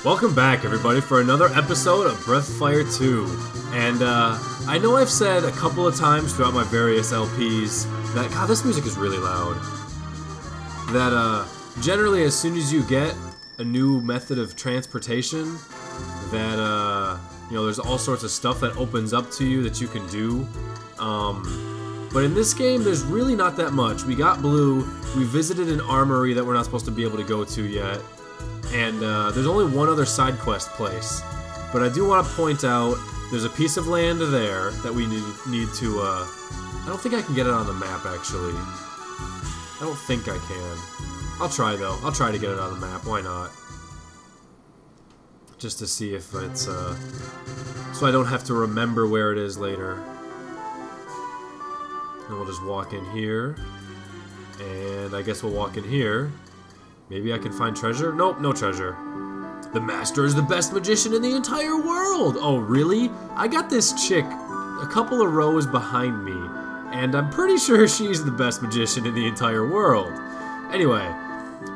Welcome back, everybody, for another episode of Breath of Fire 2. And, I know I've said a couple of times throughout my various LPs that, God, this music is really loud. That, generally, as soon as you get a new method of transportation, that, there's all sorts of stuff that opens up to you that you can do. But in this game, there's really not that much. We got blue, we visited an armory that we're not supposed to be able to go to yet. And there's only one other side quest place, but I do want to point out there's a piece of land there that we need to. I don't think I can get it on the map actually. I don't think I can. I'll try though. I'll try to get it on the map. Why not? Just to see if it's so I don't have to remember where it is later. And we'll just walk in here, and I guess we'll walk in here. Maybe I can find treasure? Nope, no treasure. The master is the best magician in the entire world! Oh, really? I got this chick a couple of rows behind me, and I'm pretty sure she's the best magician in the entire world. Anyway,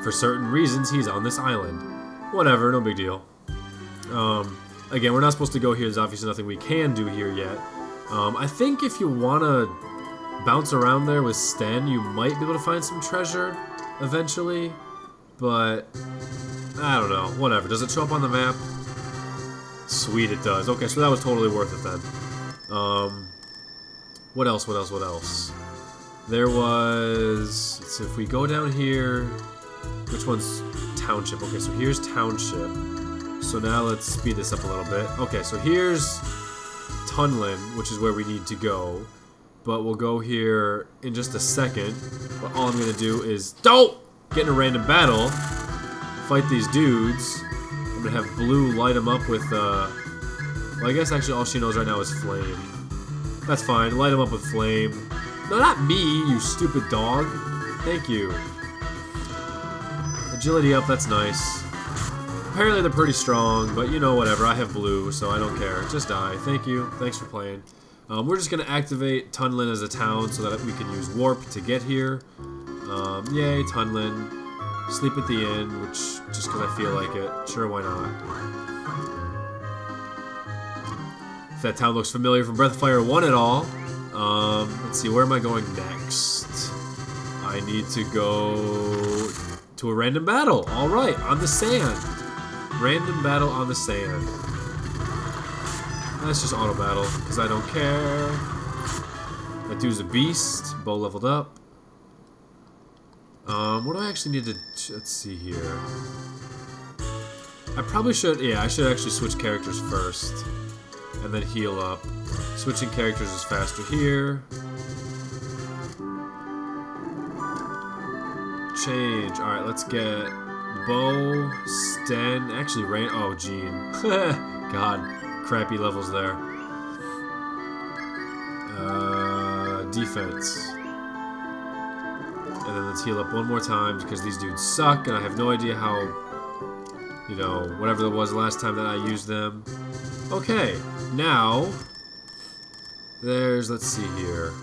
for certain reasons, he's on this island. Whatever, no big deal. Again, we're not supposed to go here. There's obviously nothing we can do here yet. I think if you want to bounce around there with Sten, you might be able to find some treasure eventually. But, I don't know, whatever. Does it show up on the map? Sweet, it does. Okay, so that was totally worth it then. What else? There was, let's see, if we go down here, which one's Township? Okay, so here's Township. So now let's speed this up a little bit. Okay, so here's Tunnland, which is where we need to go. But we'll go here in just a second. But all I'm going to do is, get in a random battle, fight these dudes. I'm gonna have Blue light them up with, well, I guess actually all she knows right now is Flame. That's fine, light them up with Flame. No, not me, you stupid dog. Thank you. Agility up, that's nice. Apparently they're pretty strong, but you know, whatever, I have Blue, so I don't care. Just die. Thank you, thanks for playing. We're just gonna activate Tunnland as a town so that we can use Warp to get here. Yay, Tunnland. Sleep at the inn, which, just because I feel like it. Sure, why not? If that town looks familiar from Breath of Fire 1 at all. Let's see, where am I going next? I need to go to a random battle. Alright, on the sand. Random battle on the sand. That's just auto battle, because I don't care. That dude's a beast. Bow leveled up. What do I actually need to... Let's see here. I probably should... Yeah, I should actually switch characters first. And then heal up. Switching characters is faster here. Change. Alright, let's get... Bow, Sten... Actually, Rain... Oh, Jean. God. Crappy levels there. Defense. And then let's heal up one more time because these dudes suck and I have no idea how, you know, whatever that was last time that I used them. Okay, now, there's, let's see here.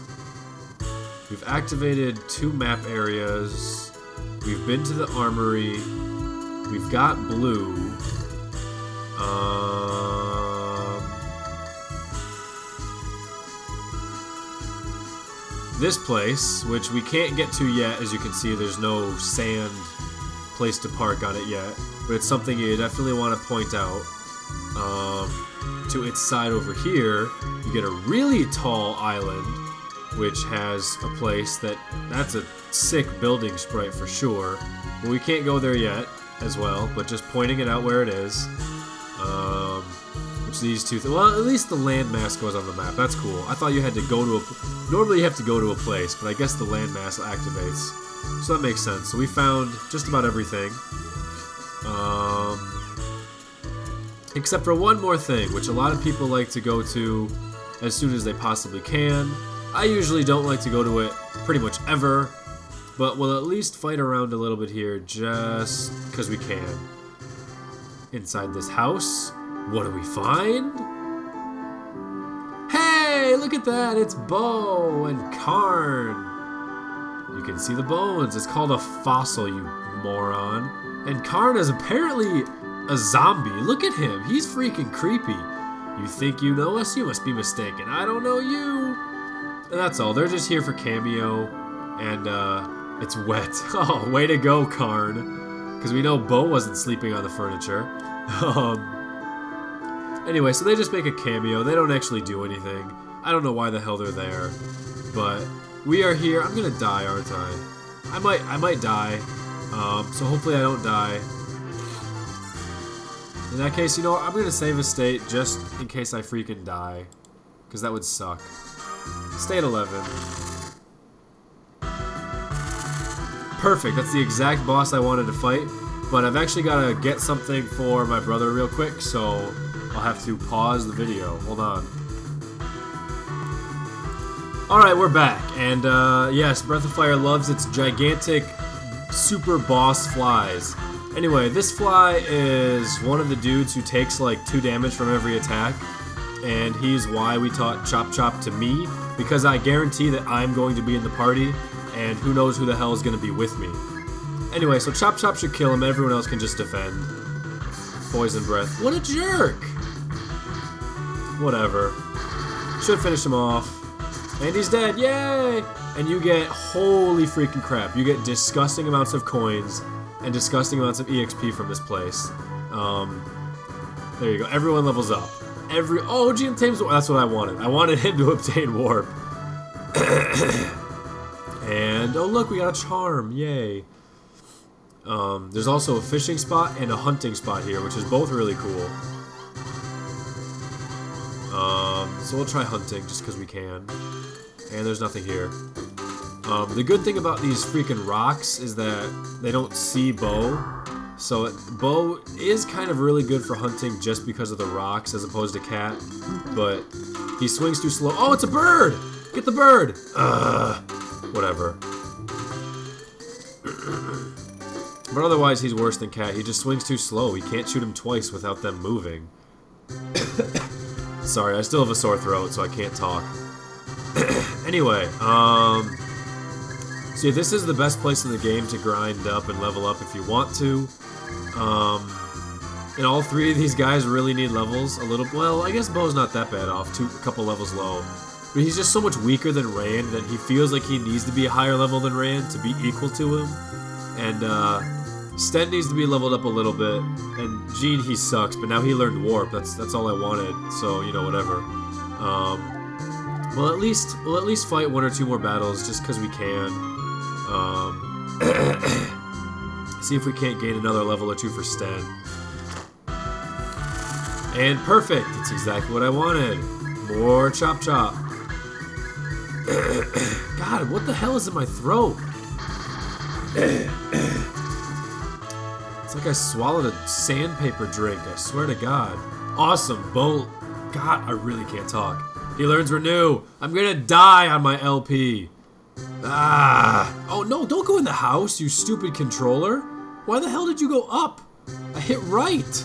We've activated 2 map areas. We've been to the armory. We've got Blue. This place, which we can't get to yet, as you can see, there's no sand place to park on it yet, but it's something you definitely want to point out. To its side over here, you get a really tall island, which has a place that's a sick building sprite for sure, but we can't go there yet as well, but just pointing it out where it is. Which these two, well, at least the landmass goes on the map. That's cool. I thought you had to go to a... Normally you have to go to a place, but I guess the landmass activates. So that makes sense. So we found just about everything. Except for one more thing, which a lot of people like to go to as soon as they possibly can. I usually don't like to go to it pretty much ever, but we'll at least fight around a little bit here just because we can. Inside this house... What do we find? Hey, look at that! It's Bo and Karn. You can see the bones. It's called a fossil, you moron. And Karn is apparently A zombie? Look at him. He's freaking creepy. You think you know us? You must be mistaken. I don't know you. And that's all. They're just here for cameo. And, it's wet. Oh, way to go, Karn. Because we know Bo wasn't sleeping on the furniture. Anyway, so they just make a cameo. They don't actually do anything. I don't know why the hell they're there. But we are here. I'm gonna die, aren't I? I might die. So hopefully I don't die. In that case, you know what? I'm gonna save a state just in case I freaking die. Because that would suck. State 11. Perfect. That's the exact boss I wanted to fight. But I've actually got to get something for my brother real quick, so I'll have to pause the video. Hold on. Alright, we're back. And, yes, Breath of Fire loves its gigantic super boss flies. Anyway, this fly is one of the dudes who takes like 2 damage from every attack. And he's why we taught Chop Chop to me, because I guarantee that I'm going to be in the party, and who knows who the hell is going to be with me. Anyway, so Chop Chop should kill him, everyone else can just defend. Poison Breath. What a jerk! Whatever. Should finish him off. And he's dead, yay! And you get, holy freaking crap, you get disgusting amounts of coins and disgusting amounts of EXP from this place. There you go, everyone levels up. Oh, GM Tames, that's what I wanted. I wanted him to obtain Warp. And, oh look, we got a charm, yay. There's also a fishing spot and a hunting spot here, which is both really cool. So we'll try hunting just because we can. And there's nothing here. The good thing about these freaking rocks is that they don't see Bo. So Bo is kind of really good for hunting just because of the rocks as opposed to Cat. But he swings too slow. Oh, it's a bird! Get the bird! Whatever. But otherwise, he's worse than Cat. He just swings too slow. We can't shoot him twice without them moving. Sorry, I still have a sore throat, so I can't talk. Anyway, see, this is the best place in the game to grind up and level up if you want to. And all 3 of these guys really need levels a little. Well, I guess Bo's not that bad off, a couple levels low. But he's just so much weaker than Rand that he feels like he needs to be a higher level than Rand to be equal to him. And Sten needs to be leveled up a little bit. And Gene, he sucks, but now he learned Warp. That's all I wanted. So, you know, whatever. We'll at least fight 1 or 2 more battles just because we can. See if we can't gain another level or 2 for Sten. And perfect! It's exactly what I wanted. More Chop Chop. God, what the hell is in my throat? It's like I swallowed a sandpaper drink, I swear to God. Awesome, Bo. God, I really can't talk. He learns Renew. I'm gonna die on my LP. Oh no, don't go in the house, you stupid controller. Why the hell did you go up? I hit right.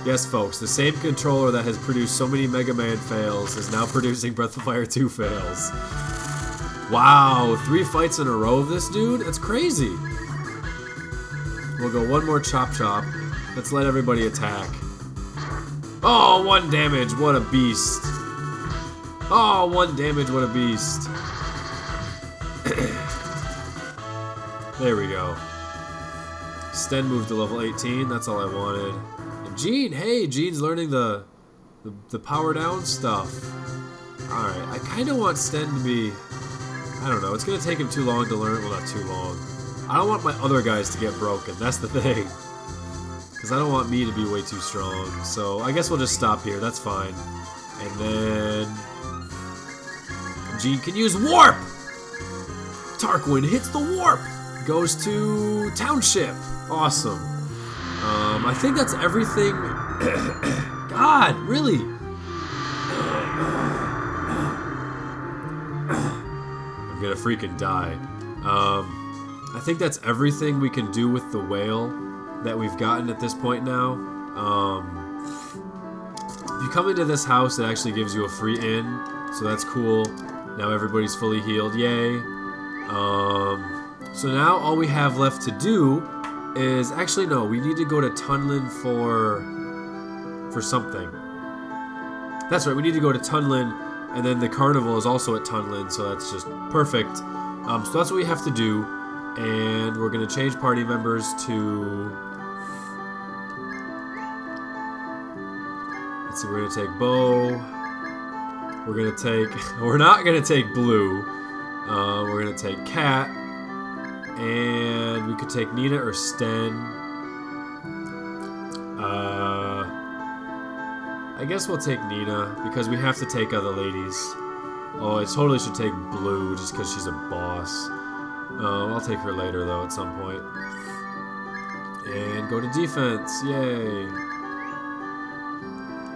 Yes, folks, the same controller that has produced so many Mega Man fails is now producing Breath of Fire 2 fails. Wow, 3 fights in a row of this dude? That's crazy. We'll go 1 more Chop Chop. Let's let everybody attack. Oh, 1 damage, what a beast. Oh, 1 damage, what a beast. There we go. Sten moved to level 18, that's all I wanted. And Gene, hey, Gene's learning the power down stuff. Alright, I kind of want Sten to be, I don't know, it's going to take him too long to learn, well not too long. I don't want my other guys to get broken, that's the thing. Because I don't want me to be way too strong. So I guess we'll just stop here, that's fine. And then Gene can use Warp! Tarquin hits the Warp! Goes to Township. Awesome. I think that's everything. God, really? I'm gonna freaking die. I think that's everything we can do with the whale that we've gotten at this point now. If you come into this house, it actually gives you a free inn, so that's cool. Now everybody's fully healed, yay. So now all we have left to do is... Actually, no. We need to go to Tunnland for something. That's right. We need to go to Tunnland, and then the carnival is also at Tunnland, so that's just perfect. So that's what we have to do, and we're going to change party members to... Let's see, we're going to take Bo. We're going to take... We're not going to take Blue. We're going to take Cat. And we could take Nina or Sten. I guess we'll take Nina, because we have to take other ladies. Oh, I totally should take Blue, just because she's a boss. I'll take her later, though, at some point. And go to defense. Yay.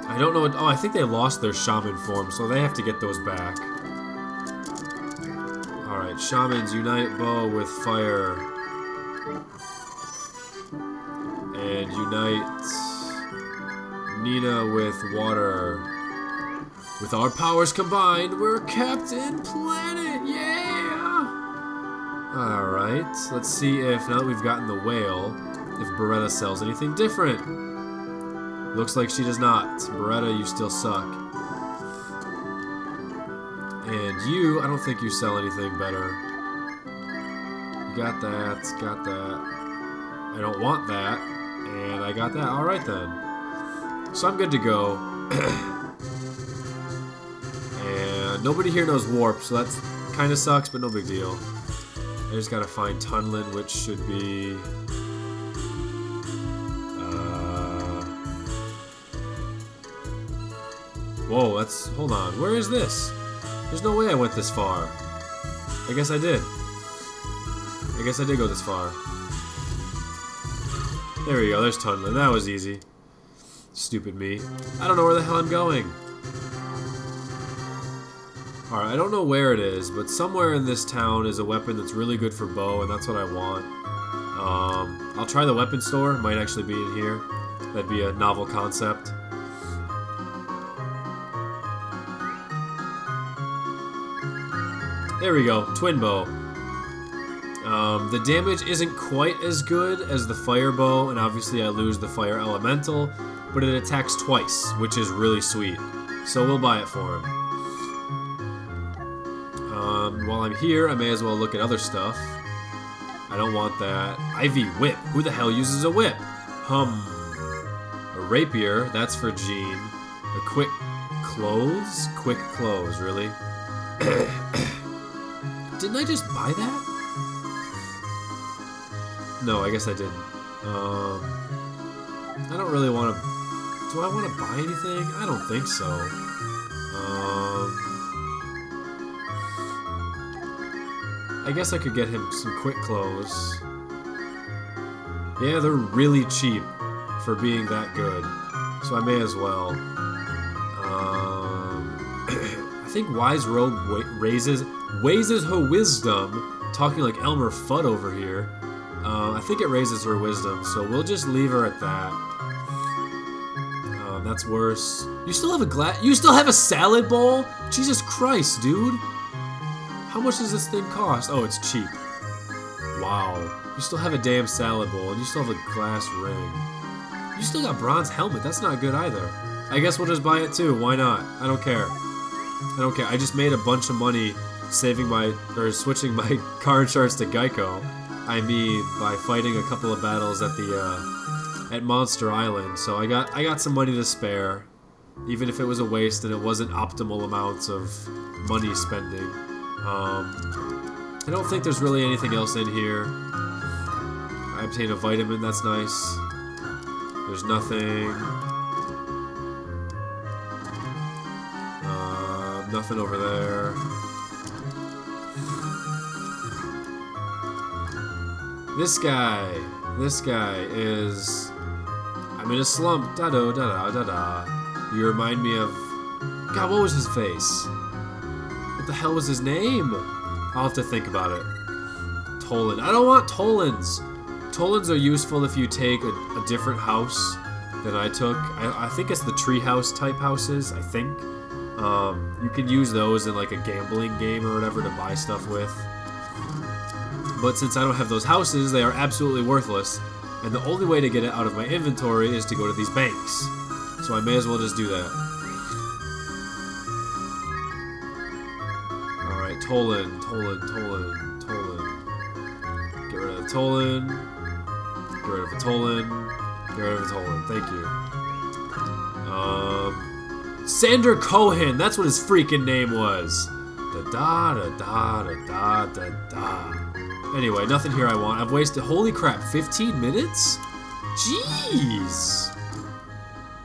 I don't know what... Oh, I think they lost their shaman form, so they have to get those back. Alright, shamans unite Bo with fire. And unite Nina with water. With our powers combined, we're Captain Planet! Yeah! Alright, let's see if, now that we've gotten the whale, if Beretta sells anything different. Looks like she does not. Beretta, you still suck. And you, I don't think you sell anything better. You got that, got that. I don't want that, and I got that. Alright then. So I'm good to go. And nobody here knows Warp, so that kind of sucks, but no big deal. I just gotta find Tunnland, which should be... Whoa, that's... Hold on. Where is this? There's no way I went this far. I guess I did. I guess I did go this far. There we go. There's Tunnland. That was easy. Stupid me. I don't know where the hell I'm going. Alright, I don't know where it is, but somewhere in this town is a weapon that's really good for Bo, and that's what I want. I'll try the weapon store. It might actually be in here. That'd be a novel concept. There we go, twin bow. The damage isn't quite as good as the fire bow, and obviously I lose the fire elemental, but it attacks twice, which is really sweet. So we'll buy it for him. While I'm here, I may as well look at other stuff. I don't want that. Ivy whip. Who the hell uses a whip? A rapier. That's for Jean. A quick clothes? Quick clothes, really? Didn't I just buy that? No, I guess I didn't. I don't really want to... Do I want to buy anything? I don't think so. I guess I could get him some quick clothes. Yeah, they're really cheap for being that good. So I may as well. I think Wise Rogue raises her wisdom. Talking like Elmer Fudd over here. I think it raises her wisdom, so we'll just leave her at that. That's worse. You still have a You still have a salad bowl? Jesus Christ, dude! How much does this thing cost? Oh, it's cheap. Wow. You still have a damn salad bowl, and you still have a glass ring. You still got bronze helmet. That's not good either. I guess we'll just buy it too. Why not? I don't care. I don't care. I just made a bunch of money switching my car insurance to Geico. I mean, by fighting a couple of battles at at Monster Island. So I got some money to spare, even if it was a waste and it wasn't optimal amounts of money spending. I don't think there's really anything else in here. I obtained a vitamin. That's nice. There's nothing. Nothing over there. This guy is... I'm in a slump. Da-do, da-da, da-da. You remind me of... God, what was his face? What the hell was his name? I'll have to think about it. Toland. I don't want Tolands. Tolands are useful if you take a different house than I took. I think it's the treehouse type houses, I think. You can use those in like a gambling game or whatever to buy stuff with. But since I don't have those houses, they are absolutely worthless. And the only way to get it out of my inventory is to go to these banks. So I may as well just do that. Alright, Tunnland. Get rid of the Tunnland. Get rid of the Tunnland. Get rid of the Tunnland. Thank you. Sander Cohen. That's what his freaking name was. Anyway, nothing here I want. I've wasted, holy crap, 15 minutes? Jeez.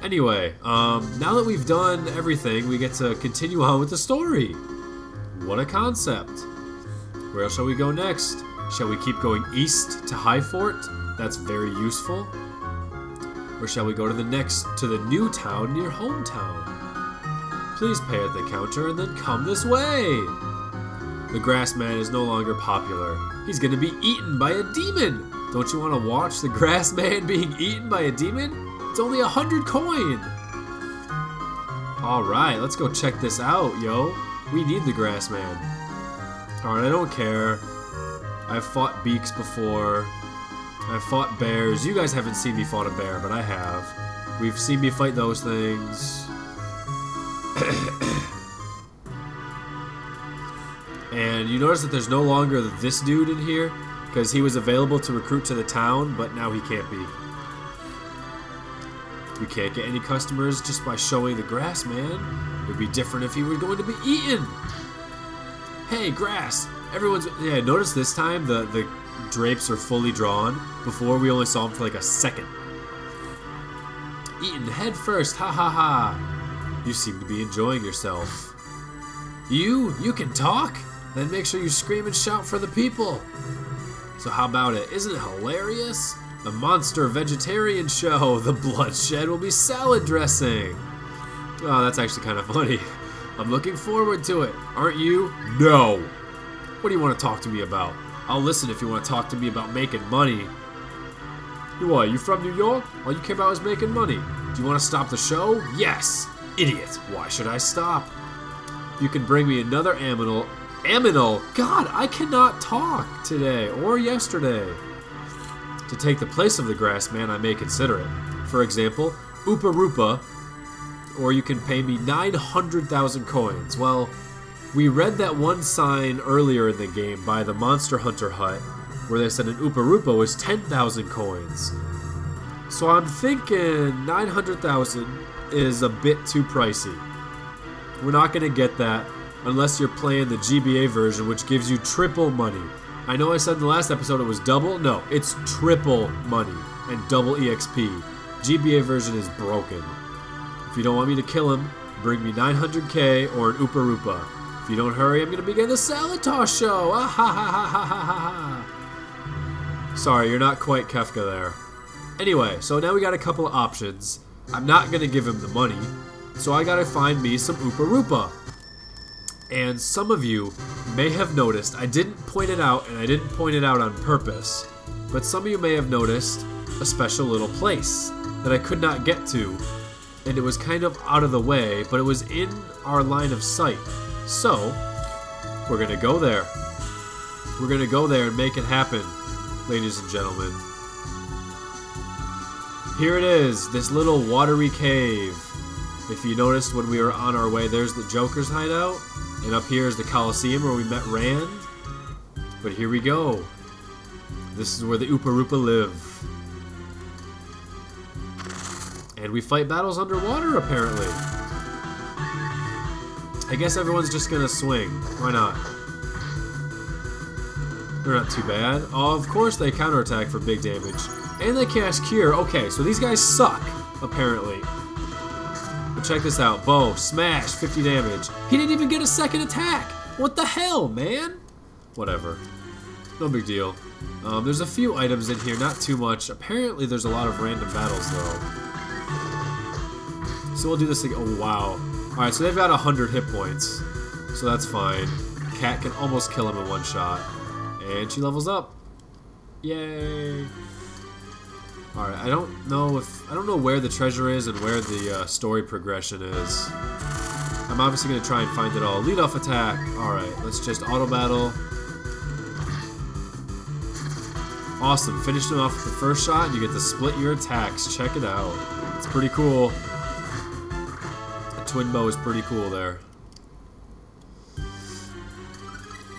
Anyway, now that we've done everything, we get to continue on with the story. What a concept. Where shall we go next? Shall we keep going east to High Fort? That's very useful. Or shall we go to the new town near hometown? Please pay at the counter and then come this way. The grass man is no longer popular. He's gonna be eaten by a demon. Don't you want to watch the grass man being eaten by a demon? It's only 100 coin. Alright, let's go check this out, yo. We need the grass man. Alright, I don't care. I've fought beaks before. I've fought bears. You guys haven't seen me fight a bear, but I have. We've seen me fight those things. And you notice that there's no longer this dude in here because he was available to recruit to the town, but now he can't be. We can't get any customers just by showing the grass man. It would be different if he were going to be eaten. Hey, grass. Everyone's... Yeah, notice this time the drapes are fully drawn. Before, we only saw him for like a second. Eaten head first. Ha ha ha. You seem to be enjoying yourself. You can talk? Then make sure you scream and shout for the people. So how about it? Isn't it hilarious? The monster vegetarian show. The bloodshed will be salad dressing. Oh, that's actually kind of funny. I'm looking forward to it. Aren't you? No. What do you want to talk to me about? I'll listen if you want to talk to me about making money. What, you from New York? All you care about is making money. Do you want to stop the show? Yes. Idiot. Why should I stop? You can bring me another aminal. Aminal? God, I cannot talk today or yesterday. To take the place of the grass man, I may consider it. For example, Oopa Roopa, or you can pay me 900,000 coins. Well, we read that one sign earlier in the game by the Monster Hunter hut where they said an Oopa Roopa was 10,000 coins. So I'm thinking 900,000 is a bit too pricey. We're not going to get that unless you're playing the GBA version, which gives you triple money. I know I said in the last episode it was double. No, it's triple money and double EXP. GBA version is broken. If you don't want me to kill him, bring me 900k or an Oopa Roopa. If you don't hurry, I'm going to begin the salad toss show. Ah ha ha ha ha ha ha. Sorry, you're not quite Kefka there. Anyway, so now we got a couple of options. I'm not going to give him the money, so I got to find me some Oopa Roopa. And some of you may have noticed, I didn't point it out, and I didn't point it out on purpose, but some of you may have noticed a special little place that I could not get to, and it was kind of out of the way, but it was in our line of sight. So, we're going to go there. We're going to go there and make it happen, ladies and gentlemen. Here it is, this little watery cave. If you noticed when we were on our way, there's the Joker's hideout. And up here is the Coliseum where we met Rand. But here we go. This is where the Oopa Roopa live. And we fight battles underwater, apparently. I guess everyone's just gonna swing. Why not? They're not too bad. Oh, of course they counterattack for big damage. And they cast Cure. Okay, so these guys suck, apparently. But check this out. Bow, smash, 50 damage. He didn't even get a second attack. What the hell, man? Whatever. No big deal. There's a few items in here, not too much. Apparently there's a lot of random battles, though. So we'll do this thing. Oh, wow. Alright, so they've got 100 hit points. So that's fine. Cat can almost kill him in one shot. And she levels up. Yay. Alright, I don't know where the treasure is and where the story progression is. I'm obviously going to try and find it all. Lead off attack. Alright, let's just auto battle. Awesome. Finished him off with the first shot, and you get to split your attacks. Check it out. It's pretty cool. A twin bow is pretty cool there.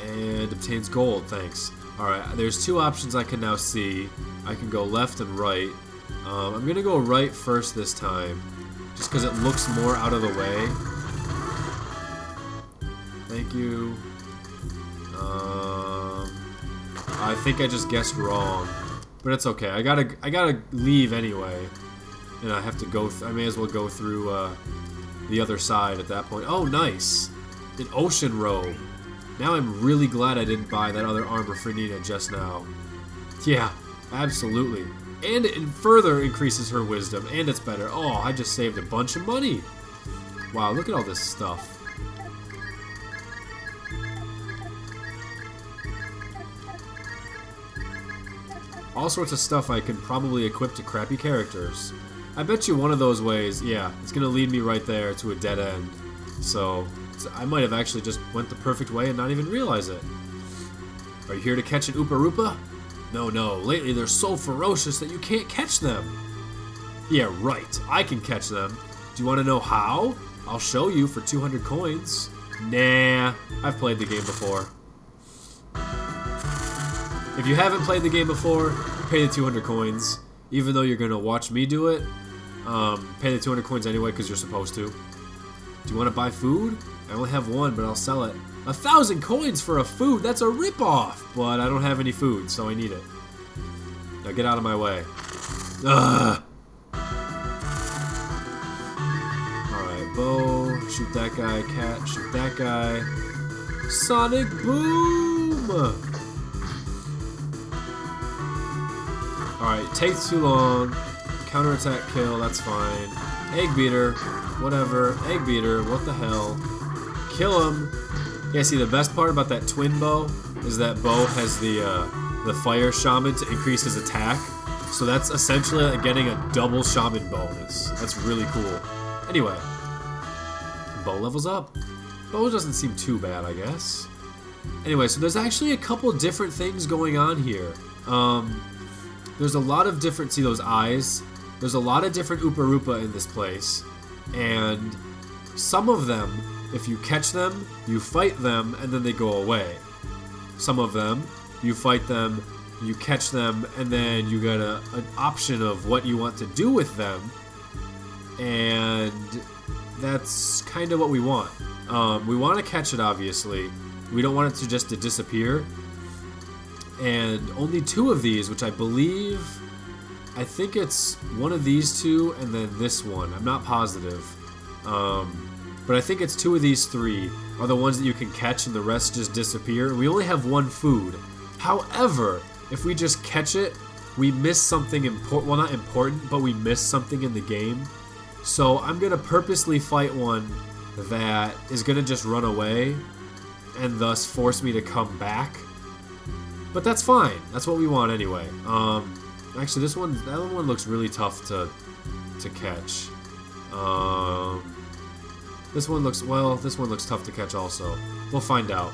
And obtains gold, thanks. Alright, there's two options I can now see. I can go left and right. I'm gonna go right first this time, just because it looks more out of the way. Thank you. I think I just guessed wrong, but it's okay. I gotta leave anyway, and I have to go. I may as well go through the other side at that point. Oh, nice, an ocean robe. Now I'm really glad I didn't buy that other armor for Nina just now. Yeah, absolutely. And it further increases her wisdom, and it's better. Oh, I just saved a bunch of money. Wow, look at all this stuff. All sorts of stuff I can probably equip to crappy characters. I bet you one of those ways, yeah, it's gonna lead me right there to a dead end. So I might have actually just went the perfect way and not even realize it. Are you here to catch an Oopa Roopa? No, lately they're so ferocious that you can't catch them. Yeah, right, I can catch them. Do you want to know how? I'll show you for 200 coins. Nah, I've played the game before. If you haven't played the game before, pay the 200 coins. Even though you're going to watch me do it, pay the 200 coins anyway because you're supposed to. Do you want to buy food? I only have one, but I'll sell it. 1,000 coins for a food? That's a ripoff! But I don't have any food, so I need it. Now get out of my way. Ugh! Alright, bow. Shoot that guy. Cat. Shoot that guy. Sonic Boom! Alright, takes too long. Counterattack kill, that's fine. Egg beater. Whatever. Egg beater. What the hell? Kill him. Yeah, see, the best part about that twin bow is that bow has the fire shaman to increase his attack. So that's essentially like getting a double shaman bonus. That's really cool. Anyway, bow levels up. Bow doesn't seem too bad, I guess. Anyway, so there's actually a couple different things going on here. There's a lot of different, see those eyes? There's a lot of different Oopa Roopa in this place. And some of them, if you catch them, you fight them, and then they go away. Some of them, you fight them, you catch them, and then you get an option of what you want to do with them. And that's kind of what we want. We want to catch it, obviously. We don't want it to just to disappear. And only two of these, which I believe, I think it's one of these two and then this one. I'm not positive. But I think it's two of these three are the ones that you can catch and the rest just disappear. And we only have one food. However, if we just catch it, we miss something important. Well, not important, but we miss something in the game. So I'm going to purposely fight one that is going to just run away and thus force me to come back. But that's fine. That's what we want anyway. Actually, that one looks really tough to catch. This one looks tough to catch also. We'll find out.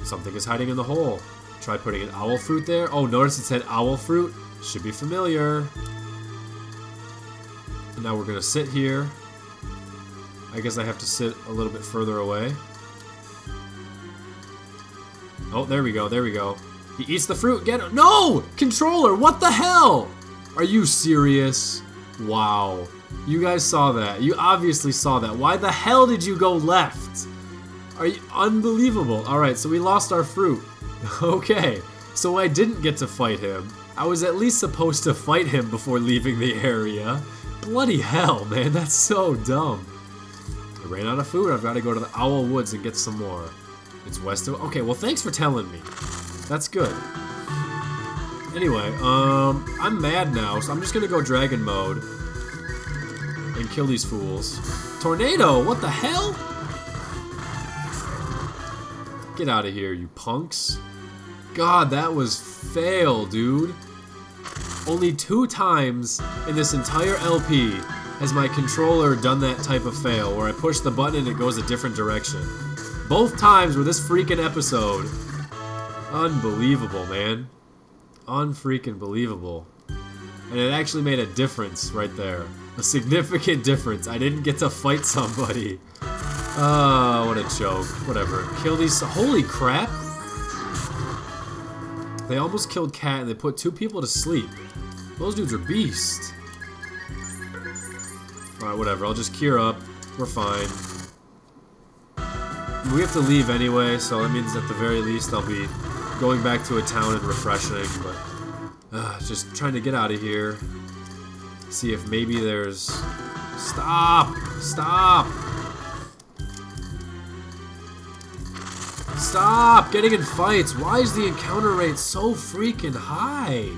Something is hiding in the hole. Try putting an owl fruit there. Oh, notice it said owl fruit. Should be familiar. And now we're gonna sit here. I guess I have to sit a little bit further away. Oh, there we go, there we go. He eats the fruit, get it. No! Controller, what the hell? Are you serious? Wow. You guys saw that. You obviously saw that. Why the hell did you go left? Are you unbelievable? Alright, so we lost our fruit. Okay, so I didn't get to fight him. I was at least supposed to fight him before leaving the area. Bloody hell, man, that's so dumb. I ran out of food. I've got to go to the Owl Woods and get some more. It's west of... Okay, well, thanks for telling me. That's good. Anyway, I'm mad now, so I'm just gonna go dragon mode and kill these fools. Tornado, what the hell? Get out of here, you punks. God, that was fail, dude. Only 2 times in this entire LP has my controller done that type of fail, where I push the button and it goes a different direction. Both times were this freaking episode. Unbelievable, man. Unfreaking believable. And it actually made a difference right there. A significant difference. I didn't get to fight somebody. Oh, what a joke. Whatever. Kill these... Holy crap! They almost killed Cat and they put 2 people to sleep. Those dudes are beasts. Alright, whatever. I'll just cure up. We're fine. We have to leave anyway, so that means at the very least I'll be going back to a town and refreshing, but just trying to get out of here. See if maybe there's... Stop! Stop! Stop getting in fights! Why is the encounter rate so freaking high?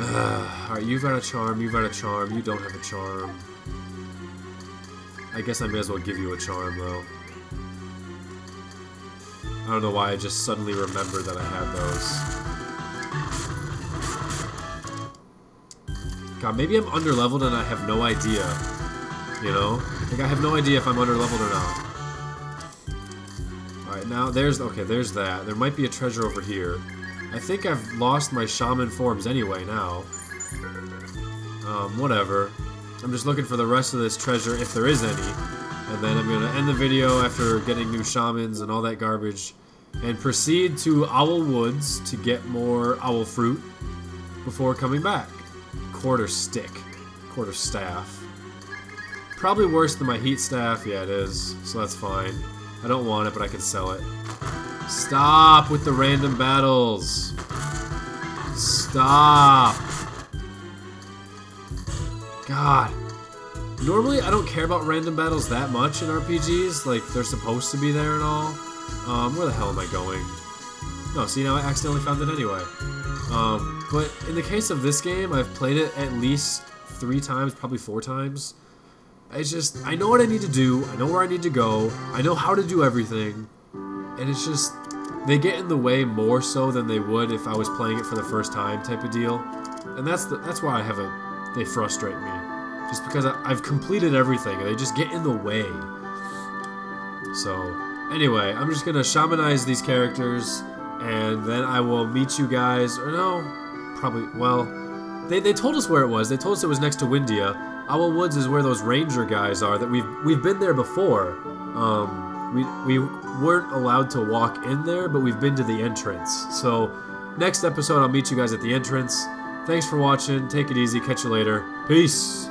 Alright, you've got a charm, you've got a charm, you don't have a charm. I guess I may as well give you a charm, though. I don't know why I just suddenly remembered that I had those. God, maybe I'm underleveled and I have no idea. You know? Like, I have no idea if I'm underleveled or not. Alright, now there's... Okay, there's that. There might be a treasure over here. I think I've lost my shaman forms anyway now. Whatever. I'm just looking for the rest of this treasure, if there is any. And then I'm going to end the video after getting new shamans and all that garbage. And proceed to Owl Woods to get more owl fruit before coming back. Quarter stick. Quarter staff. Probably worse than my heat staff. Yeah, it is. So that's fine. I don't want it, but I can sell it. Stop with the random battles. Stop. God. Normally, I don't care about random battles that much in RPGs. Like, they're supposed to be there and all. Where the hell am I going? No, see, now I accidentally found it anyway. But in the case of this game, I've played it at least 3 times, probably 4 times. It's just, I know what I need to do. I know where I need to go. I know how to do everything. And it's just, they get in the way more so than they would if I was playing it for the first time type of deal. And that's why they frustrate me. Just because I've completed everything and they just get in the way. So, anyway, I'm just gonna shamanize these characters and then I will meet you guys, or no, probably, well, they told us where it was. They told us it was next to Windia. Owl Woods is where those ranger guys are that we've been there before. We weren't allowed to walk in there, but we've been to the entrance. So, next episode I'll meet you guys at the entrance. Thanks for watching. Take it easy. Catch you later. Peace.